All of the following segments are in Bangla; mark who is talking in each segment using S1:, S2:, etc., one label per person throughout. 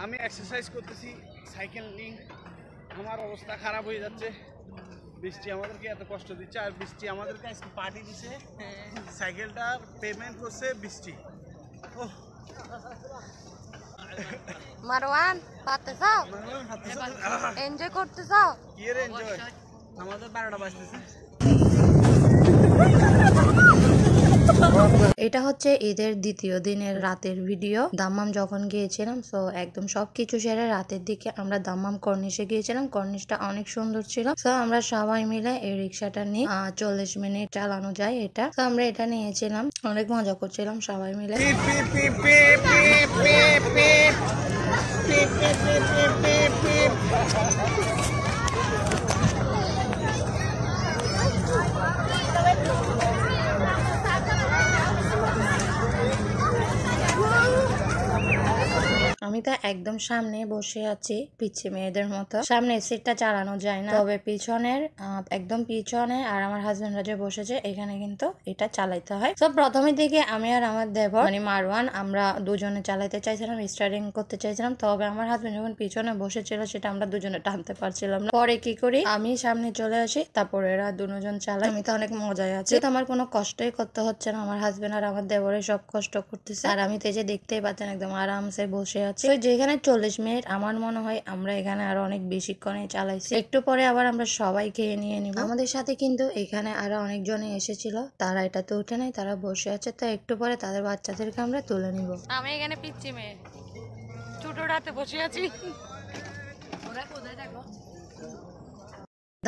S1: আমি এক্সারসাইজ করতেছি, সাইকেলিং। আমার অবস্থা খারাপ হয়ে যাচ্ছে। বৃষ্টি আমাদেরকে এত কষ্ট দিচ্ছে, আর বৃষ্টি আমাদেরকে আজকে পার্টি দিছে। সাইকেলটার পেমেন্ট করছে বৃষ্টি।
S2: মারওয়ান পাতেছ, এনজয় করতেছ?
S1: কি রে এনজয়? আমাদের 12টা বাজতেছে।
S2: এটা হচ্ছে ঈদের দ্বিতীয় দিনের রাতের ভিডিও। দাম্মাম যখন গিয়েছিলাম, সো একদম সবকিছু সেরে রাতের দিকে আমরা দাম্মাম কর্নিশে গিয়েছিলাম। কর্নিশটা অনেক সুন্দর ছিল। সো আমরা সবাই মিলে এই রিক্সাটা নিয়ে 40 মিনিট চালানো যায় এটা। তো আমরা এটা নিয়েছিলাম, অনেক মজা করছিলাম সবাই মিলে। আমি তো একদম সামনে বসে আছি, পিচ্ছি মেয়েদের মতো। সামনে সিটটা চালানো যায় না, তবে পিছনের একদম পিছনে আর আমার হাজবেন্ডরা যে বসেছে এখানে কিন্তু এটা চালাইতে হয়। তো প্রথমে দিকে আমি আর আমার দেবর মানে মারওয়ান আমরা দুজনে চালাইতে চাইছিলাম, স্টার্টিং করতে চাইছিলাম। তবে আমার হাজবেন্ড যখন পিছনে বসেছিল সেটা আমরা দুজনে টানতে পারছিলাম না। পরে কি করি, আমি সামনে চলে আসি, তারপরে এরা দুজন চালায়। আমি তো অনেক মজায় আছি, তো আমার কোনো কষ্টই করতে হচ্ছে না। আমার হাজবেন্ড আর আমার দেবরে সব কষ্ট করতেছে, আর আমি তো যে দেখতেই পাচ্ছেন একদম আরামসে বসে আছি। যেখানে 40 মিনিট, আমার মনে হয় আমরা এখানে আরো অনেক বেশিক্ষণে চালাইছি। একটু পরে আবার আমরা সবাই খেয়ে নিয়ে নিব। আমাদের সাথে কিন্তু এখানে আরো অনেকজনই এসেছিল, তারা এটাতে উঠে নাই, তারা বসে আছে। তো একটু পরে তাদের বাচ্চাদেরকে আমরা তুলে নিব। আমি এখানে পিচ্ছি মেয়ে ছোট রাতে বসে আছি। ওরা কোথায় থাকো?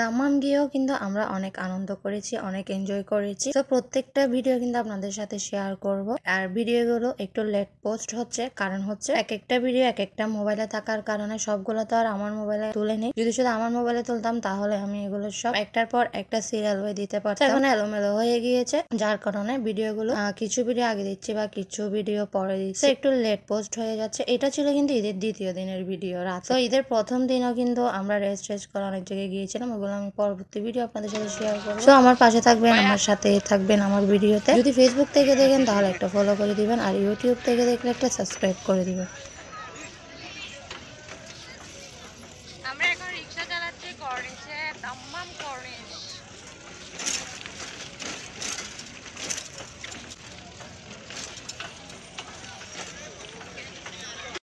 S2: দাম্মাম গিয়েও কিন্তু আমরা অনেক আনন্দ করেছি, অনেক এনজয় করেছি। তো প্রত্যেকটা ভিডিও কিন্তু আপনাদের সাথে শেয়ার করব। আর ভিডিওগুলো একটু লেট পোস্ট হচ্ছে, কারণ হচ্ছে এক একটা ভিডিও এক একটা মোবাইলে থাকার কারণে সবগুলো তো আর আমার মোবাইলে তুলে নেই। যদি শুধু আমার মোবাইলে তুলতাম তাহলে আমি এগুলো সব একটার পর একটা সিরিয়াল হয়ে দিতে পারতাম। এখন এলোমেলো হয়ে গিয়েছে, যার কারণে ভিডিওগুলো কিছু ভিডিও আগে দিচ্ছি বা কিছু ভিডিও পরে দিচ্ছি, একটু লেট পোস্ট হয়ে যাচ্ছে। এটা ছিল কিন্তু ঈদের দ্বিতীয় দিনের ভিডিও রাত। তো ঈদের প্রথম দিনও কিন্তু আমরা রেস্ট করে অনেক জায়গায় গিয়েছিলাম, আমি পরবর্তী ভিডিও আপনাদের সাথে শেয়ার করব। তো আমার পাশে থাকবেন, আমার সাথে থাকবেন আমার ভিডিওতে। যদি ফেসবুক থেকে দেখেন তাহলে একটা ফলো করে দিবেন, আর ইউটিউব থেকে দেখলে একটা সাবস্ক্রাইব করে দিবেন।